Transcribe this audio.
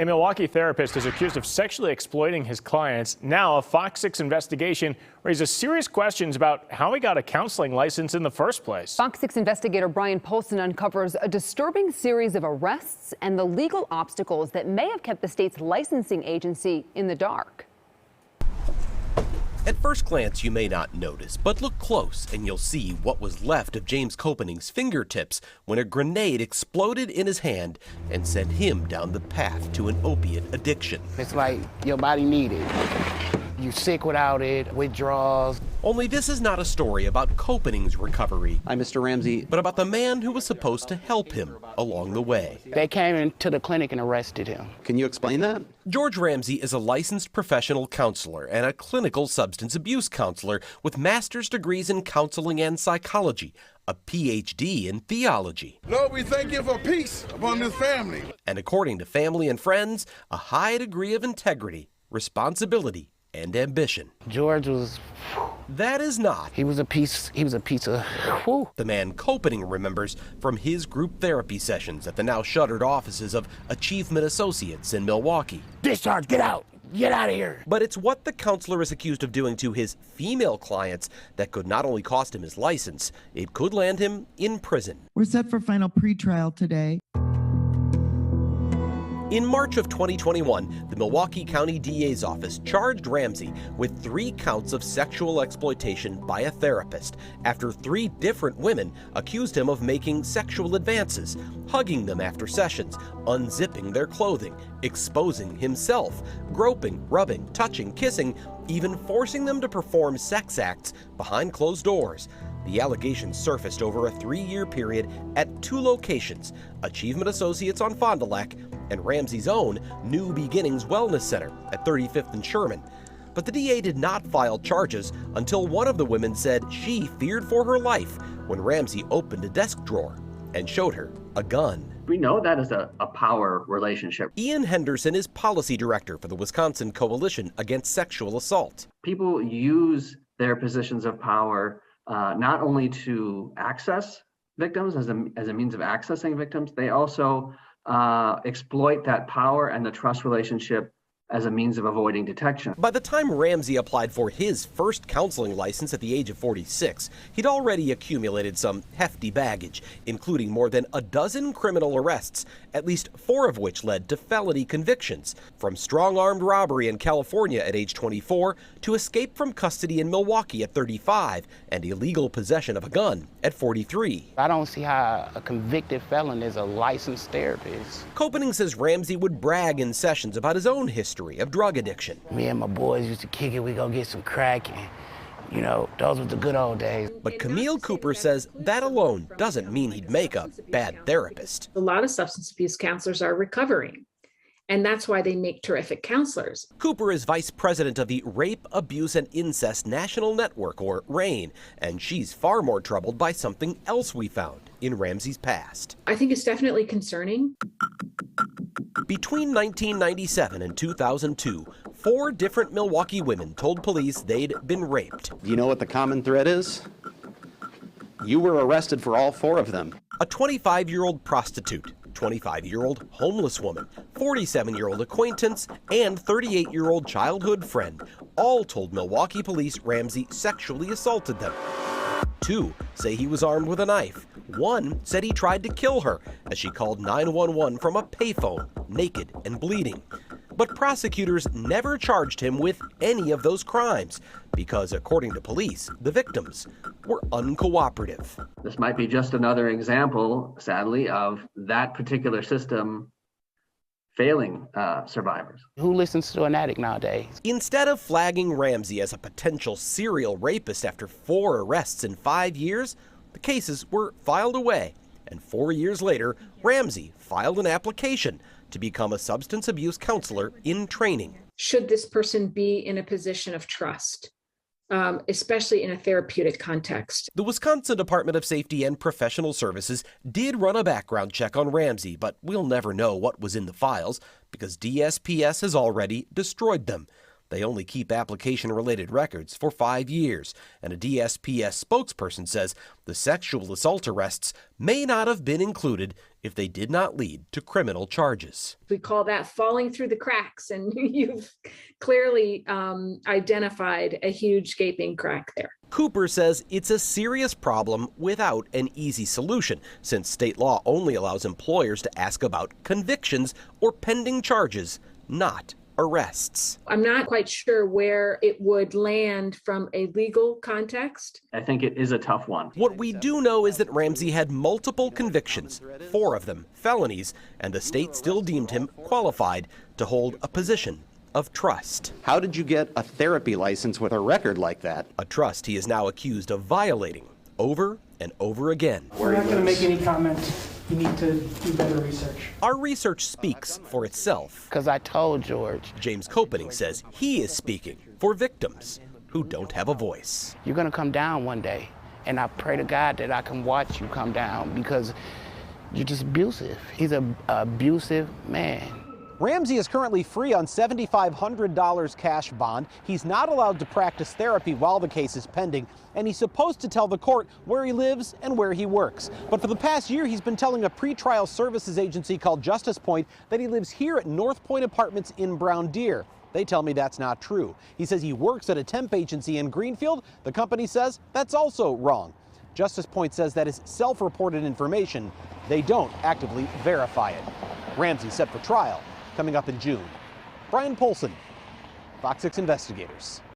A Milwaukee therapist is accused of sexually exploiting his clients. Now, a FOX 6 investigation raises serious questions about how he got a counseling license in the first place. FOX 6 investigator Brian Polson uncovers a disturbing series of arrests and the legal obstacles that may have kept the state's licensing agency in the dark. At first glance, you may not notice, but look close and you'll see what was left of James Kopening's fingertips when a grenade exploded in his hand and sent him down the path to an opiate addiction. It's like your body needs it. You're sick without it, withdrawals. Only this is not a story about Kopening's recovery. I'm Mr. Ramsey. But about the man who was supposed to help him along the way. They came into the clinic and arrested him. Can you explain that? George Ramsey is a licensed professional counselor and a clinical substance abuse counselor with master's degrees in counseling and psychology, a PhD in theology. Lord, we thank you for peace upon this family. And according to family and friends, a high degree of integrity, responsibility, and ambition. George was... That is not. He was a piece of... Whew. The man Kopening remembers from his group therapy sessions at the now shuttered offices of Achievement Associates in Milwaukee. Discharge, get out! Get out of here! But it's what the counselor is accused of doing to his female clients that could not only cost him his license, it could land him in prison. We're set for final pretrial today. In March of 2021, the Milwaukee County DA's office charged Ramsey with 3 counts of sexual exploitation by a therapist after 3 different women accused him of making sexual advances, hugging them after sessions, unzipping their clothing, exposing himself, groping, rubbing, touching, kissing, even forcing them to perform sex acts behind closed doors. The allegations surfaced over a 3-year period at 2 locations, Achievement Associates on Fond du Lac and Ramsey's own New Beginnings Wellness Center at 35th and Sherman. But the DA did not file charges until one of the women said she feared for her life when Ramsey opened a desk drawer and showed her a gun. We know that is a power relationship. Ian Henderson is policy director for the Wisconsin Coalition Against Sexual Assault. People use their positions of power not only to access victims as a means of accessing victims, they also exploit that power and the trust relationship as a means of avoiding detection. By the time Ramsey applied for his first counseling license at the age of 46, he'd already accumulated some hefty baggage, including more than a dozen criminal arrests, at least 4 of which led to felony convictions, from strong-armed robbery in California at age 24 to escape from custody in Milwaukee at 35 and illegal possession of a gun at 43. I don't see how a convicted felon is a licensed therapist. Kopening says Ramsey would brag in sessions about his own history of drug addiction. Me and my boys used to kick it, we go get some crack, and, you know, those were the good old days. But Camille Cooper says that alone doesn't mean he'd make a bad therapist. A lot of substance abuse counselors are recovering, and that's why they make terrific counselors. Cooper is vice president of the Rape, Abuse, and Incest National Network, or RAIN, and she's far more troubled by something else we found in Ramsey's past. I think it's definitely concerning. Between 1997 and 2002, 4 different Milwaukee women told police they'd been raped. Do you know what the common thread is? You were arrested for all 4 of them. A 25-year-old prostitute, 25-year-old homeless woman, 47-year-old acquaintance, and 38-year-old childhood friend all told Milwaukee police Ramsey sexually assaulted them. 2 say he was armed with a knife. 1 said he tried to kill her as she called 911 from a payphone, naked and bleeding. But prosecutors never charged him with any of those crimes because, according to police, the victims were uncooperative. This might be just another example, sadly, of that particular system failing survivors. Who listens to an addict nowadays? Instead of flagging Ramsey as a potential serial rapist after 4 arrests in 5 years, the cases were filed away. And 4 years later, Ramsey filed an application to become a substance abuse counselor in training. Should this person be in a position of trust, especially in a therapeutic context? The Wisconsin Department of Safety and Professional Services did run a background check on Ramsey, but we'll never know what was in the files because DSPS has already destroyed them. They only keep application-related records for 5 years, and a DSPS spokesperson says the sexual assault arrests may not have been included if they did not lead to criminal charges. We call that falling through the cracks, and you've clearly identified a huge gaping crack there. Cooper says it's a serious problem without an easy solution, since state law only allows employers to ask about convictions or pending charges, not arrests. I'm not quite sure where it would land from a legal context. I think it is a tough one. What we do know is that Ramsey had multiple convictions, 4 of them felonies, and the state still deemed him qualified to hold a position of trust. How did you get a therapy license with a record like that? A trust he is now accused of violating over and over again. We're not going to make any comment. You need to do better research. Our research speaks for itself. Because I told George. James Copening says he is speaking for victims who don't have a voice. You're going to come down one day, and I pray to God that I can watch you come down because you're just abusive. He's an abusive man. Ramsey is currently free on $7,500 cash bond. He's not allowed to practice therapy while the case is pending, and he's supposed to tell the court where he lives and where he works. But for the past year, he's been telling a pretrial services agency called Justice Point that he lives here at North Point Apartments in Brown Deer. They tell me that's not true. He says he works at a temp agency in Greenfield. The company says that's also wrong. Justice Point says that is self-reported information. They don't actively verify it. Ramsey set for trial coming up in June. Brian Polson, Fox 6 Investigators.